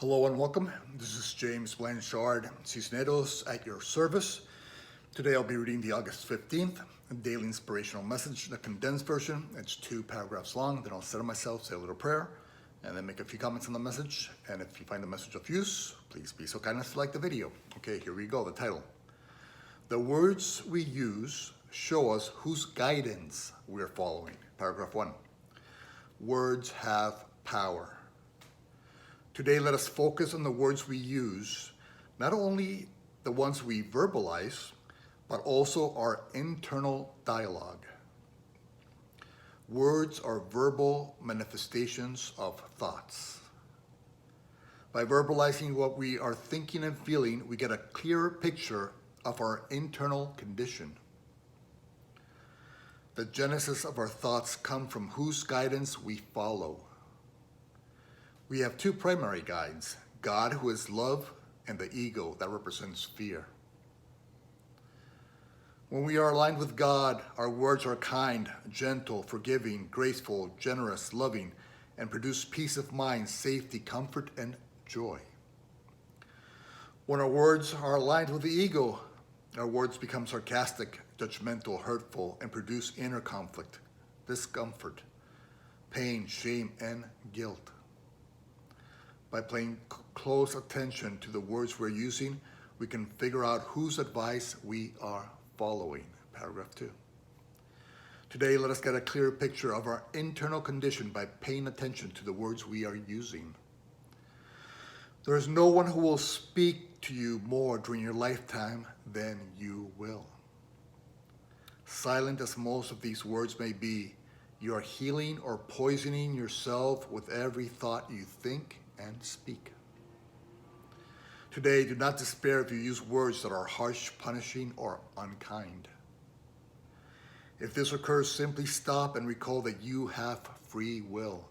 Hello and welcome. This is James Blanchard Cisneros at your service. Today I'll be reading the August 15th daily inspirational message, the condensed version. It's 2 paragraphs long. Then I'll center myself, say a little prayer, and then make a few comments on the message. And if you find the message of use, please be so kind as to like the video. Okay, here we go. The title. The words we use show us whose guidance we're following. Paragraph 1. Words have power. Today, let us focus on the words we use, not only the ones we verbalize, but also our internal dialogue. Words are verbal manifestations of thoughts. By verbalizing what we are thinking and feeling, we get a clearer picture of our internal condition. The genesis of our thoughts come from whose guidance we follow. We have 2 primary guides, God, who is love, and the ego that represents fear. When we are aligned with God, our words are kind, gentle, forgiving, graceful, generous, loving, and produce peace of mind, safety, comfort, and joy. When our words are aligned with the ego, our words become sarcastic, judgmental, hurtful, and produce inner conflict, discomfort, pain, shame, and guilt. By paying close attention to the words we're using, we can figure out whose advice we are following. Paragraph 2. Today, let us get a clear picture of our internal condition by paying attention to the words we are using. There is no one who will speak to you more during your lifetime than you will. Silent as most of these words may be, you are healing or poisoning yourself with every thought you think and speak. Today, do not despair if you use words that are harsh, punishing, or unkind. If this occurs, simply stop and recall that you have free will.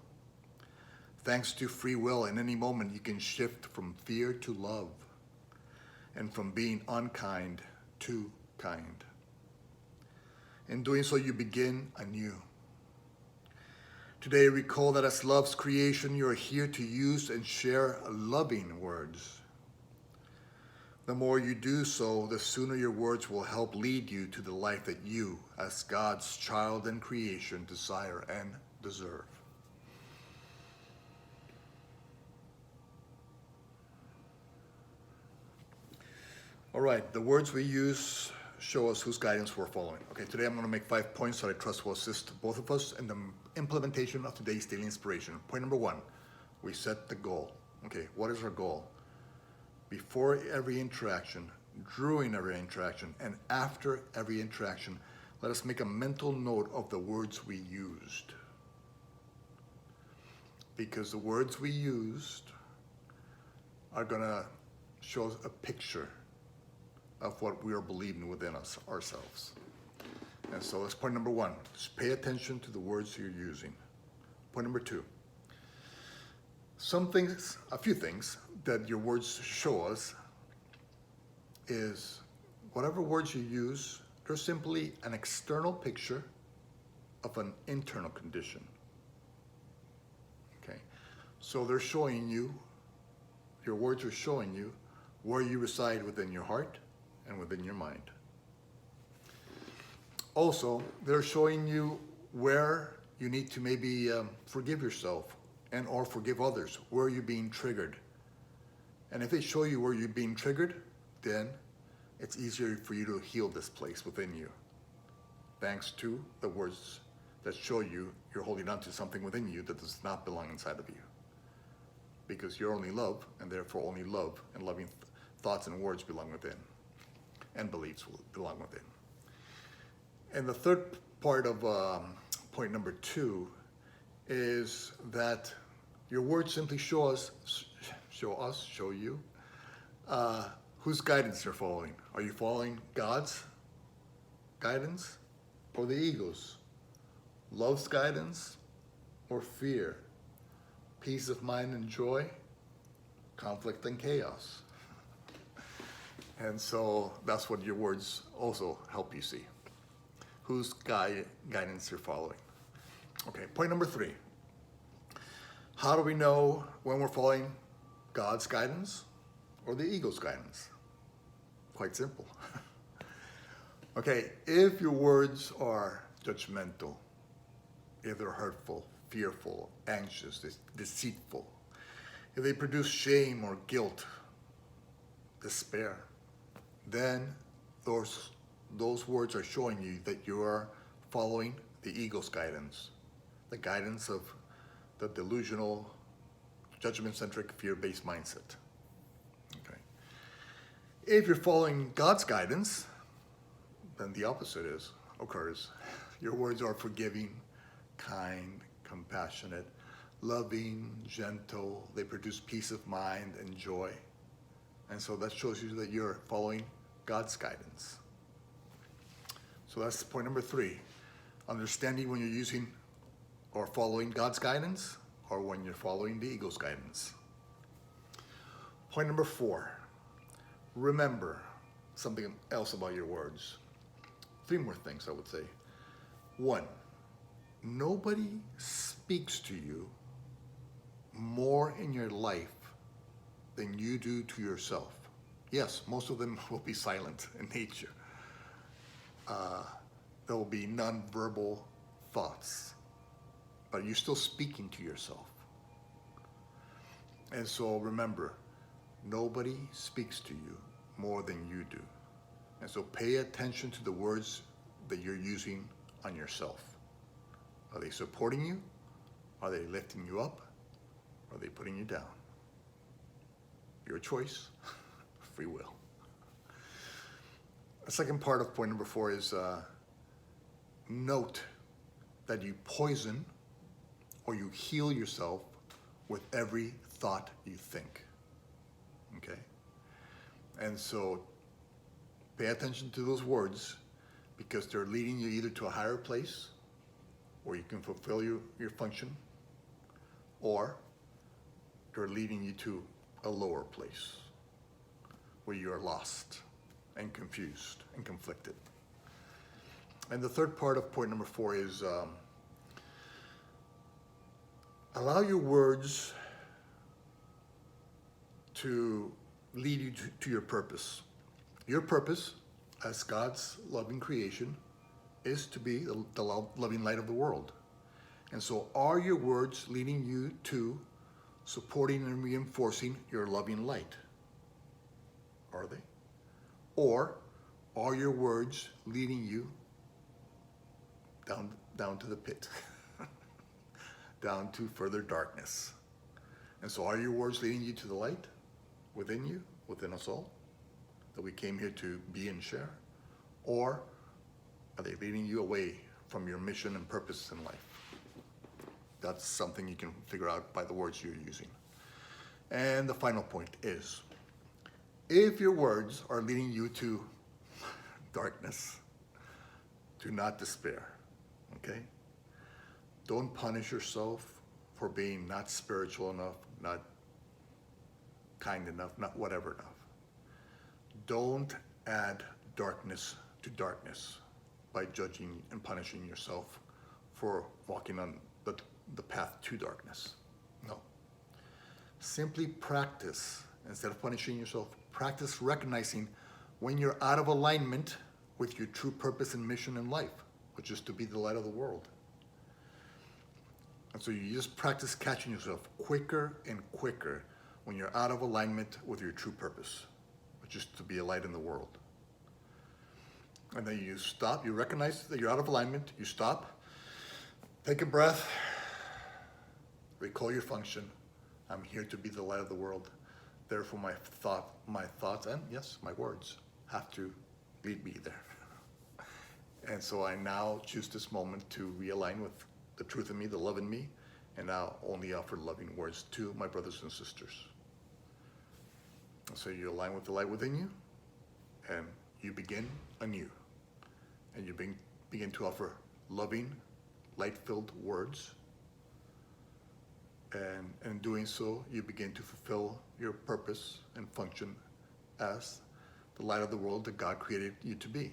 Thanks to free will, in any moment you can shift from fear to love, and from being unkind to kind. In doing so, you begin anew. Today, recall that as love's creation, you are here to use and share loving words. The more you do so, the sooner your words will help lead you to the life that you, as God's child and creation, desire and deserve. All right, the words we use show us whose guidance we're following. Okay, today I'm going to make 5 points that I trust will assist both of us in the implementation of today's daily inspiration. Point number 1, we set the goal. Okay, what is our goal? Before every interaction, during every interaction, and after every interaction, let us make a mental note of the words we used. Because the words we used are going to show us a picture of what we are believing within us ourselves. And so that's point number 1. Just pay attention to the words you're using. Point number 2. A few things that your words show us is whatever words you use, they're simply an external picture of an internal condition. Okay, so they're showing you, your words are showing you where you reside within your heart and within your mind. Also, they're showing you where you need to maybe forgive yourself and or forgive others, where you're being triggered. And if they show you where you're being triggered, then it's easier for you to heal this place within you, thanks to the words that show you you're holding on to something within you that does not belong inside of you. Because you're only love, and therefore only love and loving thoughts and words belong within, and beliefs will belong within. And the third part of point number 2 is that your words simply show you whose guidance you're following. Are you following God's guidance or the ego's? Love's guidance or fear? Peace of mind and joy? Conflict and chaos? And so that's what your words also help you see. Whose guidance you're following. Okay, point number 3. How do we know when we're following God's guidance or the ego's guidance? Quite simple. Okay, if your words are judgmental, if they're hurtful, fearful, anxious, deceitful, if they produce shame or guilt, despair, then those words are showing you that you are following the ego's guidance, the guidance of the delusional, judgment-centric, fear-based mindset. Okay. If you're following God's guidance, then the opposite occurs. Your words are forgiving, kind, compassionate, loving, gentle. They produce peace of mind and joy. And so that shows you that you're following God's guidance. So that's point number 3. Understanding when you're using or following God's guidance or when you're following the ego's guidance. Point number 4. Remember something else about your words. 3 more things I would say. 1, nobody speaks to you more in your life than you do to yourself. Yes, most of them will be silent in nature. There will be non-verbal thoughts, but you're still speaking to yourself. And so remember, nobody speaks to you more than you do. And so pay attention to the words that you're using on yourself. Are they supporting you? Are they lifting you up? Are they putting you down? Your choice, free will. The second part of point number 4 is note that you poison or you heal yourself with every thought you think. Okay? And so pay attention to those words because they're leading you either to a higher place where you can fulfill your function, or they're leading you to a lower place where you are lost and confused and conflicted. And the third part of point number 4 is allow your words to lead you to your purpose. Your purpose as God's loving creation is to be the loving light of the world. And so are your words leading you to supporting and reinforcing your loving light? Are they? Or are your words leading you down to the pit, down to further darkness? And so are your words leading you to the light within you, within us all, that we came here to be and share? Or are they leading you away from your mission and purpose in life? That's something you can figure out by the words you're using. And the final point is, if your words are leading you to darkness, do not despair, okay? Don't punish yourself for being not spiritual enough, not kind enough, not whatever enough. Don't add darkness to darkness by judging and punishing yourself for walking on the path to darkness. No. Simply practice, instead of punishing yourself, practice recognizing when you're out of alignment with your true purpose and mission in life, which is to be the light of the world. And so you just practice catching yourself quicker and quicker when you're out of alignment with your true purpose, which is to be a light in the world. And then you stop, you recognize that you're out of alignment, you stop, take a breath, recall your function. I'm here to be the light of the world. Therefore my thoughts and yes, my words have to lead me there. And so I now choose this moment to realign with the truth in me, the love in me, and now only offer loving words to my brothers and sisters. And so you align with the light within you, and you begin anew. And you begin to offer loving, light-filled words. And in doing so, you begin to fulfill your purpose and function as the light of the world that God created you to be.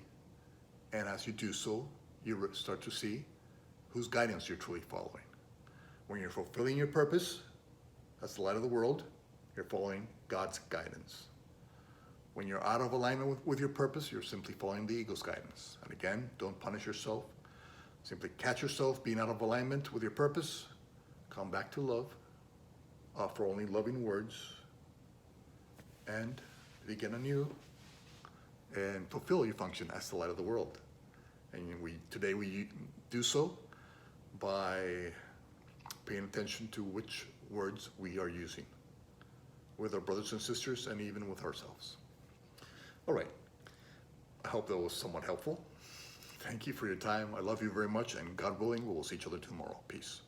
And as you do so, you start to see whose guidance you're truly following. When you're fulfilling your purpose as the light of the world, You're following God's guidance. When you're out of alignment with your purpose, you're simply following the ego's guidance. And again, don't punish yourself. Simply catch yourself being out of alignment with your purpose. Come back to love. Offer only loving words. And begin anew. And fulfill your function as the light of the world. And today we do so by paying attention to which words we are using with our brothers and sisters and even with ourselves. All right. I hope that was somewhat helpful. Thank you for your time. I love you very much, and God willing, we will see each other tomorrow. Peace.